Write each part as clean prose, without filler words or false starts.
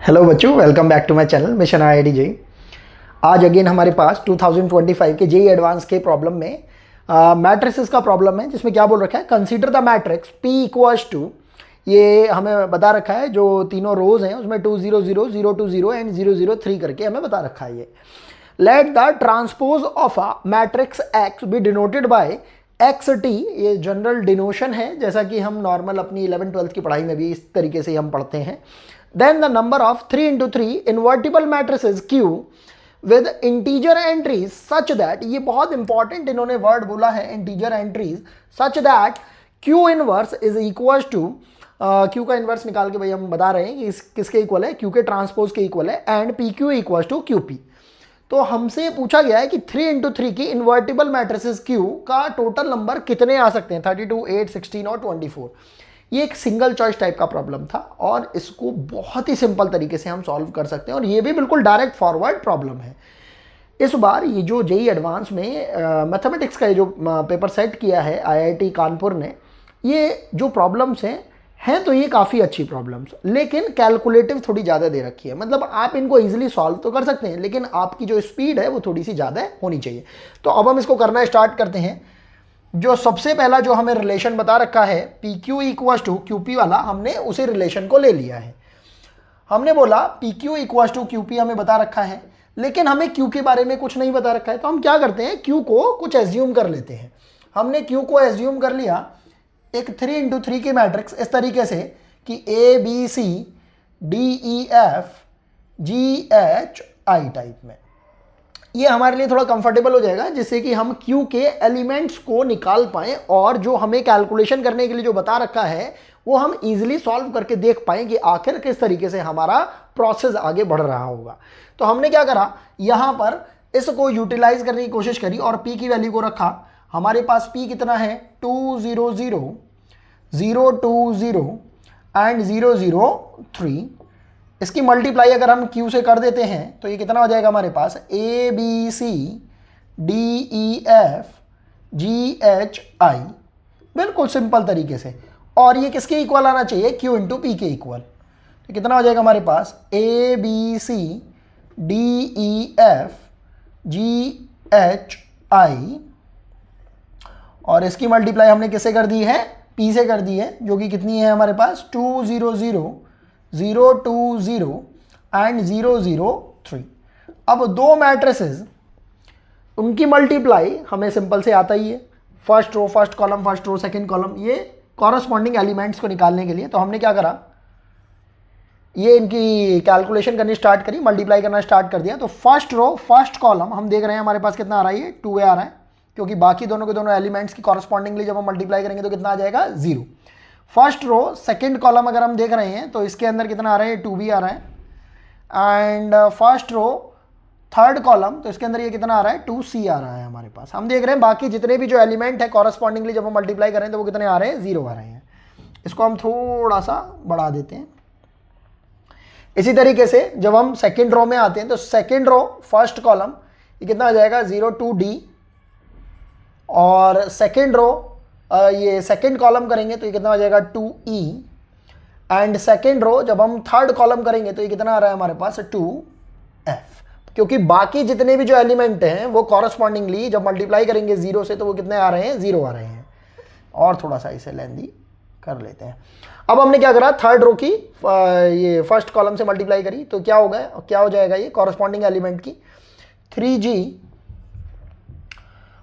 Hello बच्चों, welcome back to my channel mission IIT JEE. आज again हमारे पास 2025 के जेई एडवांस के प्रॉब्लम में मैट्रिसेस का प्रॉब्लम है, जिसमें क्या बोल रखा है, consider the matrix P equals to, ये हमें बता रखा है जो तीनों रोज हैं उसमें 2 0 0 0 2 0 एंड 0 0 3 करके हमें बता रखा है। ये let the transpose of a matrix X B denoted by XT, ये जनरल डिनोशन है, जैसा कि हम नॉर्मल अपनी 11th-12th की पढ़ाई में भी इस तरीके से हम पढ़ते हैं। Then the number of 3 into 3 invertible matrices Q with integer entries such that, ये बहुत इंपॉर्टेंट इन्होंने वर्ड बोला है, integer entries such that Q inverse is equals to, Q का इन्वर्स निकाल के भाई हम बता रहे हैं कि किसके इक्वल है, Q के ट्रांसपोज के इक्वल है, and PQ equals to QP। तो हमसे पूछा गया है कि 3 into 3 की इन्वर्टिबल मैट्रिसेस Q का टोटल नंबर कितने आ सकते हैं, 32, 8, 16 और 24। ये एक सिंगल चॉइस टाइप का प्रॉब्लम था और इसको बहुत ही सिंपल तरीके से हम सॉल्व कर सकते हैं, और ये भी बिल्कुल डायरेक्ट फॉरवर्ड प्रॉब्लम है। इस बार ये जो जेई एडवांस में मैथमेटिक्स का ये जो पेपर सेट किया है IIT कानपुर ने, ये जो प्रॉब्लम्स हैं तो ये काफ़ी अच्छी प्रॉब्लम्स, लेकिन कैलकुलेटिव थोड़ी ज़्यादा दे रखी है। मतलब आप इनको ईजिली सॉल्व तो कर सकते हैं, लेकिन आपकी जो स्पीड है वो थोड़ी सी ज़्यादा होनी चाहिए। तो अब हम इसको करना स्टार्ट करते हैं। जो सबसे पहला जो हमें रिलेशन बता रखा है PQ इक्वल्स टू QP वाला, हमने उसी रिलेशन को ले लिया है। हमने बोला PQ इक्वल्स टू QP हमें बता रखा है, लेकिन हमें Q के बारे में कुछ नहीं बता रखा है। तो हम क्या करते हैं, Q को कुछ एज्यूम कर लेते हैं। हमने Q को एज्यूम कर लिया एक 3 into 3 की मैट्रिक्स इस तरीके से कि ABC DEF GHI टाइप में। ये हमारे लिए थोड़ा कंफर्टेबल हो जाएगा, जिससे कि हम Q के एलिमेंट्स को निकाल पाएं और जो हमें कैलकुलेशन करने के लिए जो बता रखा है वो हम इजीली सॉल्व करके देख पाएं कि आखिर किस तरीके से हमारा प्रोसेस आगे बढ़ रहा होगा। तो हमने क्या करा, यहाँ पर इसको यूटिलाइज करने की कोशिश करी और P की वैल्यू को रखा। हमारे पास P कितना है, 2 0 0 0 2 0 एंड 0 0 3। इसकी मल्टीप्लाई अगर हम Q से कर देते हैं तो ये कितना हो जाएगा हमारे पास, ABC DEF GHI, बिल्कुल सिंपल तरीके से। और ये किसके इक्वल आना चाहिए, Q इंटू P के इक्वल। तो कितना हो जाएगा हमारे पास, ABC DEF GHI, और इसकी मल्टीप्लाई हमने किससे कर दी है, P से कर दी है, जो कि कितनी है हमारे पास, 2 0 0 0 2 0 एंड 0 0 3। अब दो मैट्रिसेस, उनकी मल्टीप्लाई हमें सिंपल से आता ही है, first row first column, first row second column, ये कॉरस्पॉन्डिंग एलिमेंट्स को निकालने के लिए। तो हमने क्या करा, ये इनकी कैलकुलेशन करनी स्टार्ट करी, मल्टीप्लाई करना स्टार्ट कर दिया। तो फर्स्ट रो फर्स्ट कॉलम हम देख रहे हैं हमारे पास कितना आ रहा है, ये 2a आ रहा है, क्योंकि बाकी दोनों के दोनों एलिमेंट्स की कॉरस्पॉन्डिंगली जब हम मल्टीप्लाई करेंगे तो कितना आ जाएगा, 0। फर्स्ट रो सेकंड कॉलम अगर हम देख रहे हैं तो इसके अंदर कितना आ रहा है, 2b आ रहा है, and first row third column, तो इसके अंदर ये कितना आ रहा है, 2c आ रहा है हमारे पास। हम देख रहे हैं बाकी जितने भी जो एलिमेंट है कॉरस्पॉन्डिंगली जब हम मल्टीप्लाई करें तो वो कितने आ रहे हैं, 0 आ रहे हैं। इसको हम थोड़ा सा बढ़ा देते हैं। इसी तरीके से जब हम सेकेंड रो में आते हैं तो सेकेंड रो फर्स्ट कॉलम ये कितना आ जाएगा, 0 2d, और सेकेंड रो ये सेकेंड कॉलम करेंगे तो ये कितना आ जाएगा, 2e, एंड सेकेंड रो जब हम थर्ड कॉलम करेंगे तो ये कितना आ रहा है हमारे पास, 2f, क्योंकि बाकी जितने भी जो एलिमेंट हैं वो कॉरस्पॉन्डिंगली जब मल्टीप्लाई करेंगे 0 से तो वो कितने आ रहे हैं, 0 आ रहे हैं। और थोड़ा सा इसे लेंदी कर लेते हैं। अब हमने क्या करा, थर्ड रो की ये फर्स्ट कॉलम से मल्टीप्लाई करी तो क्या होगा, क्या हो जाएगा, ये कॉरस्पॉन्डिंग एलिमेंट की 3g,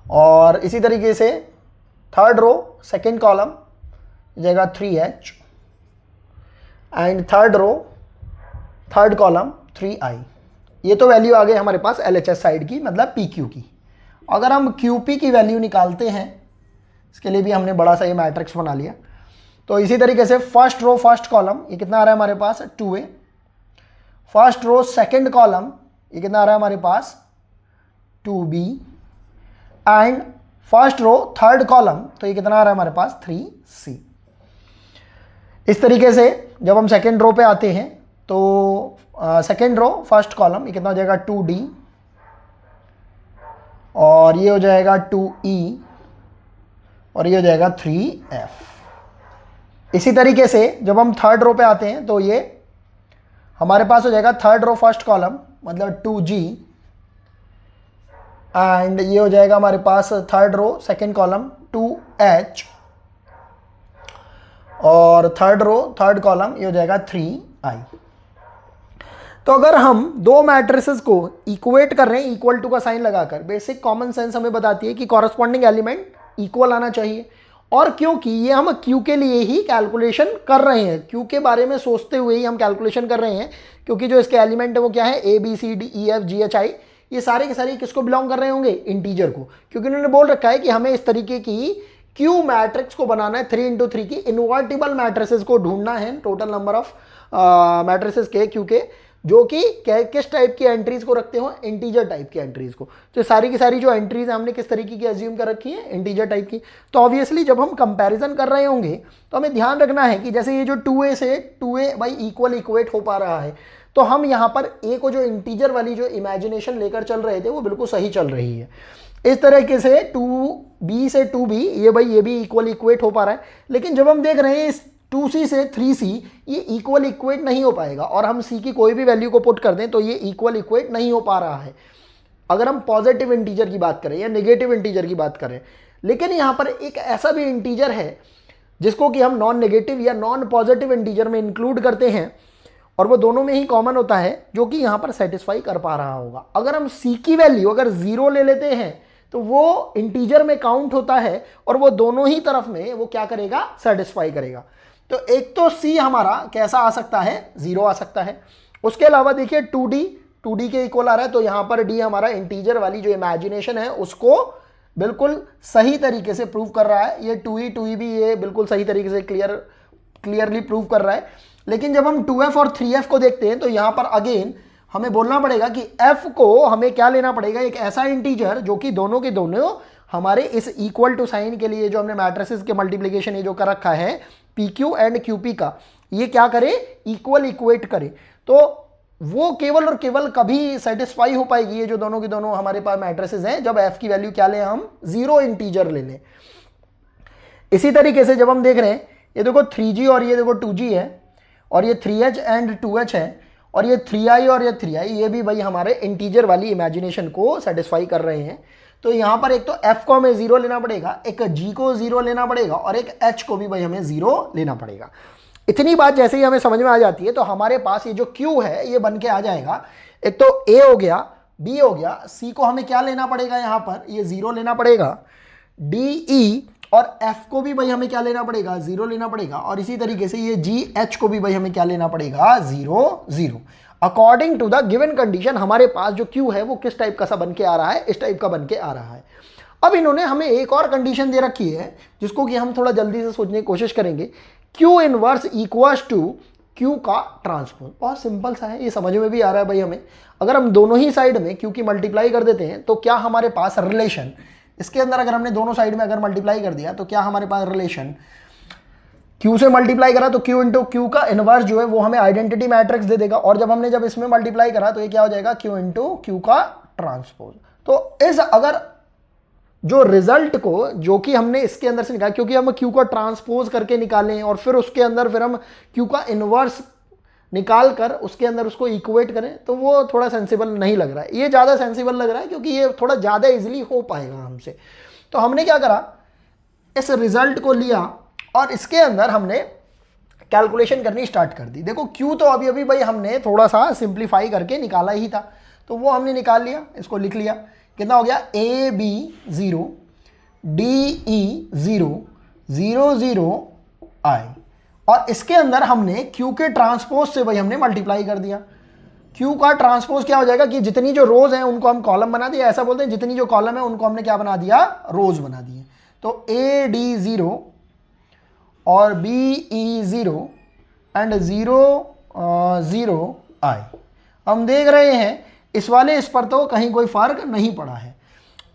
और इसी तरीके से थर्ड रो सेकेंड कॉलम हो जाएगा 3h, and third row third column 3i। ये तो वैल्यू आ गई हमारे पास LHS साइड की, मतलब PQ की। अगर हम QP की वैल्यू निकालते हैं, इसके लिए भी हमने बड़ा सा ये मैट्रिक्स बना लिया। तो इसी तरीके से फर्स्ट रो फर्स्ट कॉलम ये कितना आ रहा है हमारे पास, 2a, first row second column ये कितना आ रहा है हमारे पास, 2b, and first row third column तो ये कितना आ रहा है हमारे पास, 3c। इस तरीके से जब हम सेकेंड रो पे आते हैं तो सेकेंड रो फर्स्ट कॉलम ये कितना हो जाएगा, 2d, और ये हो जाएगा 2e, और ये हो जाएगा 3f। इसी तरीके से जब हम थर्ड रो पे आते हैं तो ये हमारे पास हो जाएगा थर्ड रो फर्स्ट कॉलम मतलब 2G, एंड ये हो जाएगा हमारे पास third row second column 2H, और थर्ड रो थर्ड कॉलम ये हो जाएगा 3I। तो अगर हम दो मैट्रिसेस को इक्वेट कर रहे हैं इक्वल टू का साइन लगाकर, बेसिक कॉमन सेंस हमें बताती है कि कॉरस्पॉन्डिंग एलिमेंट इक्वल आना चाहिए। और क्योंकि ये हम क्यू के लिए ही कैलकुलेशन कर रहे हैं, क्यू के बारे में सोचते हुए ही हम कैलकुलेशन कर रहे हैं, क्योंकि जो इसके एलिमेंट है वो क्या है, ABCDEFGHI, ये सारे के सारे किसको बिलोंग कर रहे होंगे, इंटीजर को, क्योंकि उन्होंने बोल रखा है कि हमें इस तरीके की क्यू मैट्रिक्स को बनाना है, 3x3 की इन्वर्टिबल मैट्रिसेस को ढूंढना है, टोटल नंबर ऑफ मैट्रिसेस के क्यू के, जो कि किस टाइप की एंट्रीज को रखते हो, इंटीजर टाइप की एंट्रीज को। तो सारी की सारी जो एंट्रीज हमने किस तरीके की एज्यूम कर रखी है, इंटीजर टाइप की। तो ऑब्वियसली जब हम कंपैरिजन कर रहे होंगे तो हमें ध्यान रखना है कि जैसे ये जो 2A से 2A भाई इक्वल इक्वेट हो पा रहा है, तो हम यहाँ पर A को जो इंटीजर वाली जो इमेजिनेशन लेकर चल रहे थे वो बिल्कुल सही चल रही है। इस तरीके से 2B से 2B ये भाई ये भी इक्वल इक्वेट हो पा रहा है, लेकिन जब हम देख रहे हैं इस 2C से 3C ये इक्वल इक्वेट नहीं हो पाएगा, और हम C की कोई भी वैल्यू को पुट कर दें तो ये इक्वल इक्वेट नहीं हो पा रहा है अगर हम पॉजिटिव इंटीजर की बात करें या नेगेटिव इंटीजर की बात करें। लेकिन यहाँ पर एक ऐसा भी इंटीजर है जिसको कि हम नॉन नेगेटिव या नॉन पॉजिटिव इंटीजर में इंक्लूड करते हैं, और वो दोनों में ही कॉमन होता है, जो कि यहाँ पर सेटिस्फाई कर पा रहा होगा। अगर हम C की वैल्यू अगर 0 ले लेते हैं तो वो इंटीजर में काउंट होता है, और वो दोनों ही तरफ में वो क्या करेगा, सेटिस्फाई करेगा। तो एक तो C हमारा कैसा आ सकता है, 0 आ सकता है। उसके अलावा देखिए 2D के इक्वल आ रहा है, तो यहाँ पर D हमारा इंटीजर वाली जो इमेजिनेशन है उसको बिल्कुल सही तरीके से प्रूव कर रहा है। ये 2E भी ये बिल्कुल सही तरीके से क्लियरली प्रूव कर रहा है। लेकिन जब हम 2F और 3F को देखते हैं तो यहाँ पर अगेन हमें बोलना पड़ेगा कि F को हमें क्या लेना पड़ेगा, एक ऐसा इंटीजर जो कि दोनों के दोनों हमारे इस इक्वल टू साइन के लिए जो हमने मैट्रिसेस के मल्टीप्लिकेशन ये जो कर रखा है PQ एंड QP का, ये क्या करे, इक्वल इक्वेट करे। तो वो केवल और केवल कभी सेटिस्फाई हो पाएगी ये जो दोनों के दोनों हमारे पास मैट्रिसेस हैं, जब F की वैल्यू क्या लें, हम 0 इंटीजर ले लें। इसी तरीके से जब हम देख रहे हैं ये देखो 3G और ये देखो 2G है, और ये 3H एंड 2H है, और ये 3I और ये 3I, ये भी भाई हमारे इंटीजर वाली इमेजिनेशन को सेटिस्फाई कर रहे हैं। तो यहाँ पर एक तो F को हमें 0 लेना पड़ेगा, एक G को 0 लेना पड़ेगा, और एक H को भी भाई हमें 0 लेना पड़ेगा। इतनी बात जैसे ही हमें समझ में आ जाती है तो हमारे पास ये जो Q है ये बन के आ जाएगा। एक तो A हो गया, B हो गया, C को हमें क्या लेना पड़ेगा, यहाँ पर ये 0 लेना पड़ेगा, D E और F को भी भाई हमें क्या लेना पड़ेगा, 0 लेना पड़ेगा, और इसी तरीके से ये G H को भी भाई हमें क्या लेना पड़ेगा, 0 0। According to the given condition हमारे पास जो Q है वो किस टाइप का सा बन के आ रहा है, इस टाइप का बन के आ रहा है। अब इन्होंने हमें एक और कंडीशन दे रखी है जिसको कि हम थोड़ा जल्दी से सोचने की कोशिश करेंगे। Q inverse equals to Q का ट्रांसपोज। बहुत सिंपल सा है, ये समझ में भी आ रहा है भाई हमें। अगर हम दोनों ही साइड में Q की मल्टीप्लाई कर देते हैं तो क्या हमारे पास रिलेशन, इसके अंदर अगर हमने दोनों साइड में अगर मल्टीप्लाई कर दिया तो क्या हमारे पास रिलेशन, Q से मल्टीप्लाई करा तो Q इंटू Q का इनवर्स जो है वो हमें आइडेंटिटी मैट्रिक्स दे देगा, और जब इसमें मल्टीप्लाई करा तो ये क्या हो जाएगा, Q इंटू Q का ट्रांसपोज। तो इस अगर जो रिजल्ट को जो कि हमने इसके अंदर से निकाला, क्योंकि हम Q का ट्रांसपोज करके निकालें और फिर उसके अंदर फिर हम Q का इनवर्स निकाल कर उसके अंदर उसको इक्वेट करें, तो वो थोड़ा सेंसिबल नहीं लग रहा है। ये ज़्यादा सेंसिबल लग रहा है क्योंकि ये थोड़ा ज़्यादा इजीली हो पाएगा हमसे। तो हमने क्या करा, इस रिजल्ट को लिया और इसके अंदर हमने कैलकुलेशन करनी स्टार्ट कर दी। देखो Q तो अभी अभी भाई हमने थोड़ा सा सिंप्लीफाई करके निकाला ही था, तो वो हमने निकाल लिया, इसको लिख लिया। कितना हो गया, AB 0, DE 0, 0 0 I, और इसके अंदर हमने Q के ट्रांसपोज से भाई हमने मल्टीप्लाई कर दिया। Q का ट्रांसपोज क्या हो जाएगा कि जितनी जो रोज हैं उनको हम कॉलम बना दिया, ऐसा बोलते हैं जितनी जो कॉलम है उनको हमने क्या बना दिया, रोज बना दिए। तो AD 0 और BE 0 एंड 0 0 I। हम देख रहे हैं इस वाले इस पर तो कहीं कोई फर्क नहीं पड़ा है।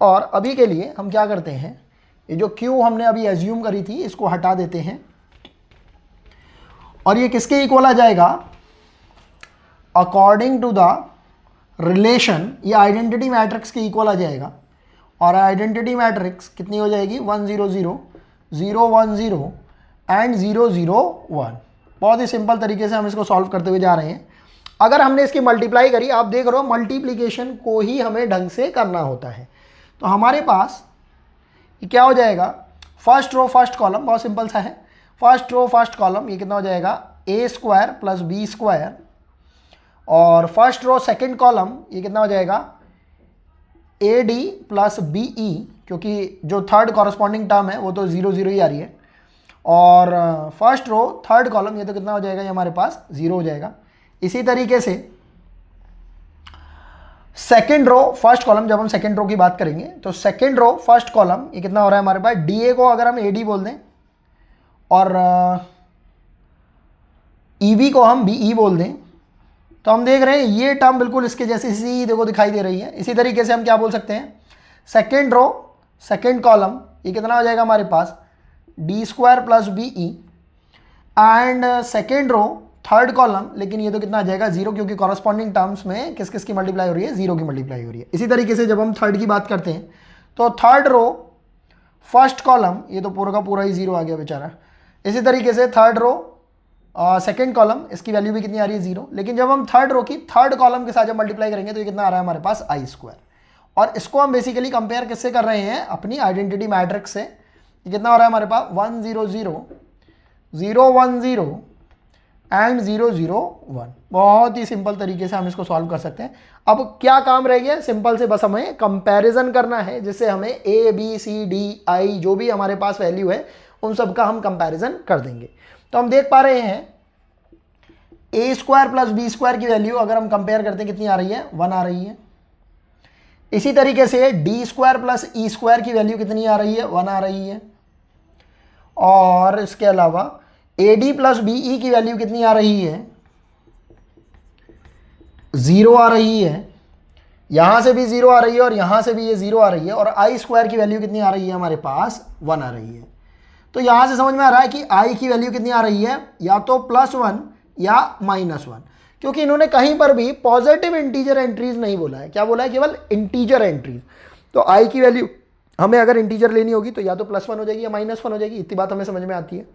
और अभी के लिए हम क्या करते हैं, ये जो Q हमने अभी एज्यूम करी थी इसको हटा देते हैं, और ये किसके इक्वल आ जाएगा, अकॉर्डिंग टू द रिलेशन ये आइडेंटिटी मैट्रिक्स के इक्वल आ जाएगा। और आइडेंटिटी मैट्रिक्स कितनी हो जाएगी, 1 0 0 0 1 0 एंड 0 0 1। बहुत ही सिंपल तरीके से हम इसको सॉल्व करते हुए जा रहे हैं। अगर हमने इसकी मल्टीप्लाई करी, आप देख रहे हो मल्टीप्लीकेशन को ही हमें ढंग से करना होता है। तो हमारे पास ये क्या हो जाएगा, फर्स्ट रो फर्स्ट कॉलम, बहुत सिंपल सा है, फर्स्ट रो फर्स्ट कॉलम, ये कितना हो जाएगा A square plus B square, और फर्स्ट रो सेकंड कॉलम ये कितना हो जाएगा A D plus B E, क्योंकि जो थर्ड कॉरस्पॉन्डिंग टर्म है वो तो 0 0 ही आ रही है, और फर्स्ट रो थर्ड कॉलम ये तो कितना हो जाएगा, ये हमारे पास 0 हो जाएगा। इसी तरीके से सेकेंड रो फर्स्ट कॉलम, जब हम सेकेंड रो की बात करेंगे तो सेकेंड रो फर्स्ट कॉलम ये कितना हो रहा है हमारे पास, डी ए को अगर हम ए डी बोल दें और ई बी को हम बी ई बोल दें, तो हम देख रहे हैं ये टर्म बिल्कुल इसके जैसे सी देखो दिखाई दे रही है। इसी तरीके से हम क्या बोल सकते हैं, सेकेंड रो सेकेंड कॉलम ये कितना हो जाएगा हमारे पास, d square plus B e, and second row third column, लेकिन ये तो कितना आ जाएगा 0, क्योंकि कॉरस्पॉन्डिंग टर्म्स में किस किस की मल्टीप्लाई हो रही है, 0 की मल्टीप्लाई हो रही है। इसी तरीके से जब हम थर्ड की बात करते हैं तो थर्ड रो फर्स्ट कॉलम ये तो पूरा का पूरा ही 0 आ गया बेचारा। इसी तरीके से थर्ड रो सेकेंड कॉलम, इसकी वैल्यू भी कितनी आ रही है 0, लेकिन जब हम थर्ड रो की थर्ड कॉलम के साथ जब मल्टीप्लाई करेंगे तो ये कितना आ रहा है हमारे पास आई स्क्वायर, और इसको हम बेसिकली कंपेयर किससे कर रहे हैं, अपनी आइडेंटिटी मैट्रिक्स से। ये कितना हो रहा है हमारे पास 1 0 0 0 1 0 एंड 0 0 1। बहुत ही सिंपल तरीके से हम इसको सॉल्व कर सकते हैं। अब क्या काम रह गया, सिंपल से बस हमें कंपैरिजन करना है, जिससे हमें A B C D I जो भी हमारे पास वैल्यू है उन सब का हम कंपैरिजन कर देंगे। तो हम देख पा रहे हैं ए स्क्वायर प्लस बी स्क्वायर की वैल्यू अगर हम कंपेयर करते हैं कितनी आ रही है, 1 आ रही है। इसी तरीके से D square plus E square की वैल्यू कितनी आ रही है, 1 आ रही है। और इसके अलावा A D plus B E की वैल्यू कितनी आ रही है, 0 आ रही है। यहां से भी 0 आ रही है और यहां से भी ये 0 आ रही है, और आई स्क्वायर की वैल्यू कितनी आ रही है हमारे पास, 1 आ रही है। तो यहां से समझ में आ रहा है कि आई की वैल्यू कितनी आ रही है, या तो +1 या -1, क्योंकि इन्होंने कहीं पर भी पॉजिटिव इंटीजर एंट्रीज नहीं बोला है, क्या बोला है, केवल इंटीजर एंट्रीज। तो आई की वैल्यू हमें अगर इंटीजर लेनी होगी तो या तो +1 हो जाएगी या -1 हो जाएगी, इतनी बात हमें समझ में आती है।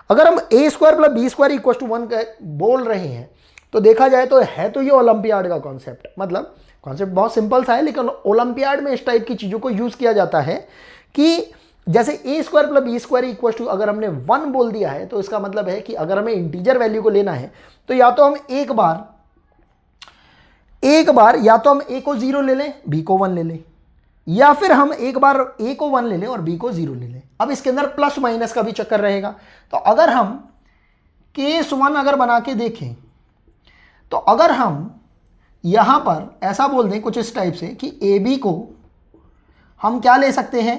अगर हम a square plus B square equal to 1 बोल रहे हैं तो देखा जाए तो है तो ये ओलंपियाड का कॉन्सेप्ट, मतलब कॉन्सेप्ट बहुत सिंपल सा है, लेकिन ओलंपियाड में इस टाइप की चीज़ों को यूज़ किया जाता है कि जैसे a square plus B square equal to अगर हमने 1 बोल दिया है तो इसका मतलब है कि अगर हमें इंटीजर वैल्यू को लेना है तो या तो हम एक बार या तो हम ए को 0 ले लें, बी को 1 ले लें, या फिर हम एक बार ए को 1 ले लें और बी को 0 ले लें। अब इसके अंदर प्लस माइनस का भी चक्कर रहेगा। तो अगर हम केस 1 अगर बना के देखें तो अगर हम यहां पर ऐसा बोल दें कुछ इस टाइप से कि ए बी को हम क्या ले सकते हैं,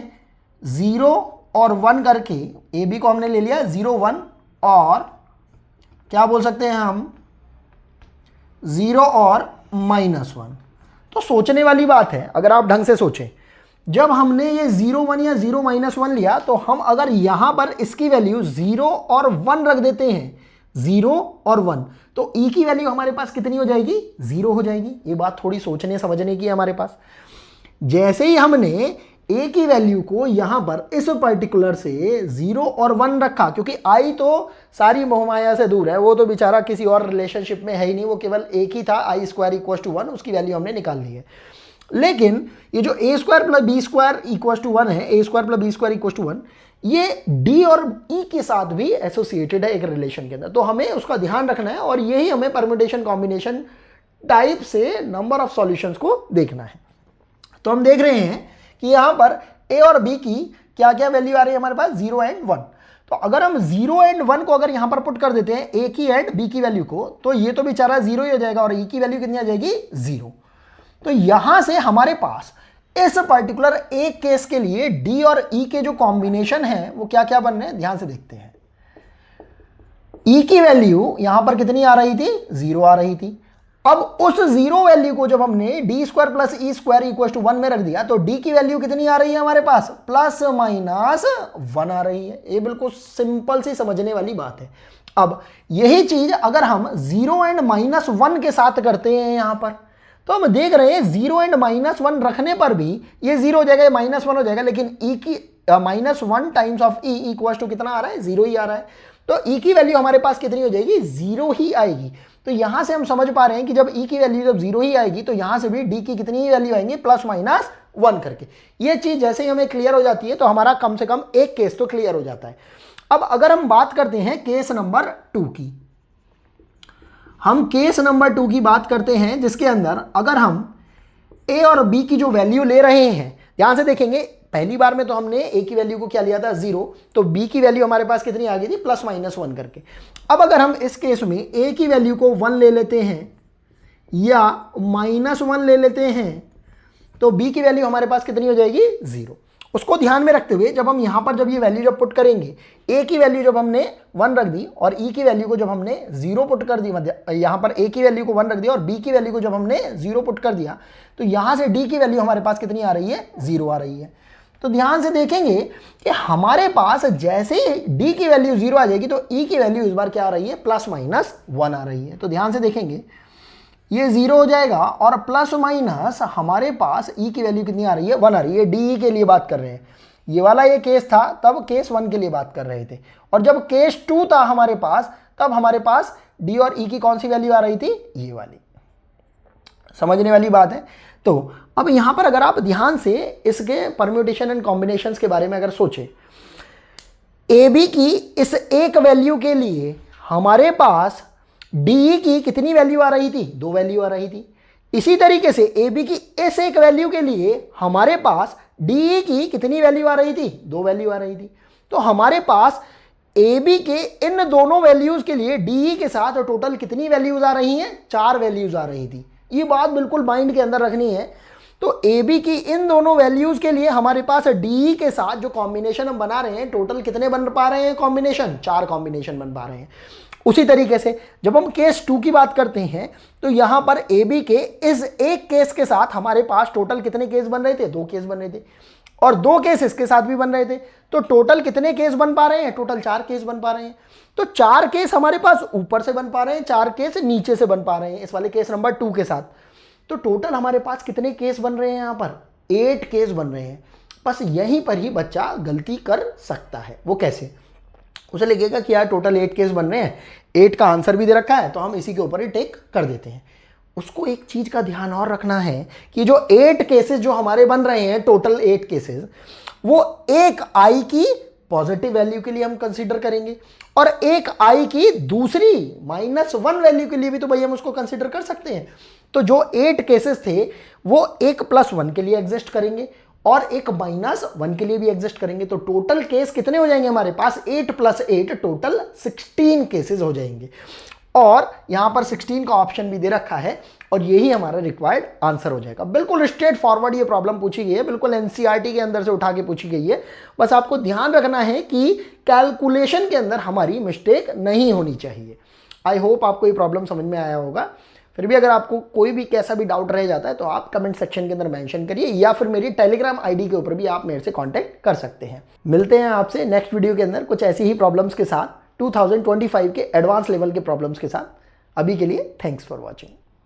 0 और 1 करके, ए बी को हमने ले लिया 0 1, और क्या बोल सकते हैं हम 0 और -1। तो सोचने वाली बात है, अगर आप ढंग से सोचें, जब हमने ये 0 1 या 0 -1 लिया तो हम अगर यहां पर इसकी वैल्यू 0 और 1 रख देते हैं, 0 और 1, तो ई की वैल्यू हमारे पास कितनी हो जाएगी, 0 हो जाएगी। ये बात थोड़ी सोचने समझने की है हमारे पास। जैसे ही हमने ए की वैल्यू को यहां पर इस पर्टिकुलर से 0 और 1 रखा, क्योंकि आई तो सारी मोहमाया से दूर है, वो तो बेचारा किसी और रिलेशनशिप में है ही नहीं, वो केवल एक ही था, आई स्क्वायर इक्वल टू 1, उसकी वैल्यू हमने निकाल ली है। लेकिन ये जो A square plus B square equal to 1 है, A square plus B square equal to 1, ये डी और ई के साथ भी एसोसिएटेड है एक रिलेशन के अंदर, तो हमें उसका ध्यान रखना है, और यही हमें परम्यूटेशन कॉम्बिनेशन टाइप से नंबर ऑफ सॉल्यूशंस को देखना है। तो हम देख रहे हैं कि यहां पर ए और बी की क्या क्या वैल्यू आ रही है हमारे पास, 0 एंड 1। तो अगर हम 0 एंड 1 को अगर यहां पर पुट कर देते हैं ए की एंड बी की वैल्यू को, तो ये तो बेचारा 0 ही हो जाएगा, और ई की वैल्यू कितनी आ जाएगी, 0। तो यहां से हमारे पास इस पर्टिकुलर एक केस के लिए डी और ई के जो कॉम्बिनेशन है वो क्या क्या बन रहे हैं, ध्यान से देखते हैं। ई की वैल्यू यहां पर कितनी आ रही थी, 0 आ रही थी। अब उस 0 वैल्यू को जब हमने D square plus E square equal to 1 में रख दिया, तो डी की वैल्यू कितनी आ रही है हमारे पास, ±1 आ रही है। ये बिल्कुल सिंपल सी समझने वाली बात है। अब यही चीज अगर हम 0 एंड -1 के साथ करते हैं यहां पर, तो हम देख रहे हैं 0 एंड -1 रखने पर भी ये 0 हो जाएगा, -1 हो जाएगा, लेकिन ई की -1 times of E equal to कितना आ रहा है, 0 ही आ रहा है। तो ई की वैल्यू हमारे पास कितनी हो जाएगी, 0 ही आएगी। तो यहां से हम समझ पा रहे हैं कि जब ई की वैल्यू जब 0 ही आएगी तो यहां से भी डी की कितनी ही वैल्यू आएंगी, ±1 करके। ये चीज जैसे ही हमें क्लियर हो जाती है तो हमारा कम से कम एक केस तो क्लियर हो जाता है। अब अगर हम बात करते हैं केस नंबर 2 की, हम केस नंबर 2 की बात करते हैं, जिसके अंदर अगर हम ए और बी की जो वैल्यू ले रहे हैं, ध्यान से देखेंगे पहली बार में तो हमने ए की वैल्यू को क्या लिया था 0, तो बी की वैल्यू हमारे पास कितनी आ गई थी ±1 करके। अब अगर हम इस केस में ए की वैल्यू को 1 ले लेते हैं या -1 ले लेते हैं तो बी की वैल्यू हमारे पास कितनी हो जाएगी 0। उसको ध्यान में रखते हुए जब हम यहां पर जब ये वैल्यू जब पुट करेंगे, ए की वैल्यू जब हमने 1 रख दी और ई की वैल्यू को जब हमने 0 पुट कर दी, यहां पर ए की वैल्यू को 1 रख दिया और बी की वैल्यू को जब हमने 0 पुट कर दिया तो यहां से डी की वैल्यू हमारे पास कितनी आ रही है 0 आ रही है। तो ध्यान से देखेंगे कि हमारे पास जैसे ही डी की वैल्यू 0 आ जाएगी तो ई की वैल्यू इस बार क्या आ रही है ±1 आ रही है। तो ध्यान से देखेंगे ये 0 हो जाएगा और प्लस माइनस हमारे पास ई की वैल्यू कितनी आ रही है 1 आ रही है। डी के लिए बात कर रहे हैं, ये वाला ये केस था तब केस 1 के लिए बात कर रहे थे, और जब केस 2 था हमारे पास तब हमारे पास डी और ई की कौन सी वैल्यू आ रही थी, ये वाली। समझने वाली बात है। तो अब यहां पर अगर आप ध्यान से इसके परम्यूटेशन एंड कॉम्बिनेशंस के बारे में अगर सोचें, ए बी की इस एक वैल्यू के लिए हमारे पास डी की कितनी वैल्यू आ रही थी 2 वैल्यू आ रही थी। इसी तरीके से ए बी की इस एक वैल्यू के लिए हमारे पास डी की कितनी वैल्यू आ रही थी 2 वैल्यू आ रही थी। तो हमारे पास ए बी के इन दोनों वैल्यूज के लिए डी के साथ टोटल कितनी वैल्यूज आ रही हैं 4 वैल्यूज आ रही थी। ये बात बिल्कुल माइंड के अंदर रखनी है। तो ए बी की इन दोनों वैल्यूज के लिए हमारे पास डी के साथ जो कॉम्बिनेशन हम बना रहे हैं टोटल कितने बन पा रहे हैं कॉम्बिनेशन 4 कॉम्बिनेशन बन पा रहे हैं। उसी तरीके से जब हम केस 2 की बात करते हैं तो यहां पर ए बी के इस एक केस के साथ हमारे पास टोटल कितने केस बन रहे थे 2 केस बन रहे थे, और 2 केस इसके साथ भी बन रहे थे। तो टोटल कितने केस बन पा रहे हैं, टोटल 4 केस बन पा रहे हैं। तो 4 केस हमारे पास ऊपर से बन पा रहे हैं, 4 केस नीचे से बन पा रहे हैं इस वाले केस नंबर 2 के साथ। तो टोटल हमारे पास कितने केस बन रहे हैं, यहां पर 8 केस बन रहे हैं। बस यहीं पर ही बच्चा गलती कर सकता है। वो कैसे, उसे लगेगा कि यार टोटल 8 केस बन रहे हैं, 8 का आंसर भी दे रखा है तो हम इसी के ऊपर ही टेक कर देते हैं। उसको एक चीज का ध्यान और रखना है कि जो 8 केसेस जो हमारे बन रहे हैं टोटल 8 केसेस, वो एक आई की पॉजिटिव वैल्यू के लिए हम कंसीडर करेंगे और एक आई की दूसरी -1 वैल्यू के लिए भी तो भाई हम उसको कंसीडर कर सकते हैं। तो जो 8 केसेस थे वो एक +1 के लिए एग्जिस्ट करेंगे और एक -1 के लिए भी एग्जिस्ट करेंगे। तो टोटल केस कितने हो जाएंगे हमारे पास 8 + 8 टोटल 16 केसेस हो जाएंगे। और यहां पर 16 का ऑप्शन भी दे रखा है और यही हमारा रिक्वायर्ड आंसर हो जाएगा। बिल्कुल स्ट्रेट फॉरवर्ड ये प्रॉब्लम पूछी गई है, बिल्कुल एनसीईआरटी के अंदर से उठा के पूछी गई है। बस आपको ध्यान रखना है कि कैलकुलेशन के अंदर हमारी मिस्टेक नहीं होनी चाहिए। आई होप आपको ये प्रॉब्लम समझ में आया होगा। फिर भी अगर आपको कोई भी कैसा भी डाउट रह जाता है तो आप कमेंट सेक्शन के अंदर मेंशन करिए या फिर मेरी टेलीग्राम आईडी के ऊपर भी आप मेरे से कांटेक्ट कर सकते हैं। मिलते हैं आपसे नेक्स्ट वीडियो के अंदर कुछ ऐसी ही प्रॉब्लम्स के साथ 2025 के एडवांस लेवल के प्रॉब्लम्स के साथ। अभी के लिए थैंक्स फॉर वॉचिंग।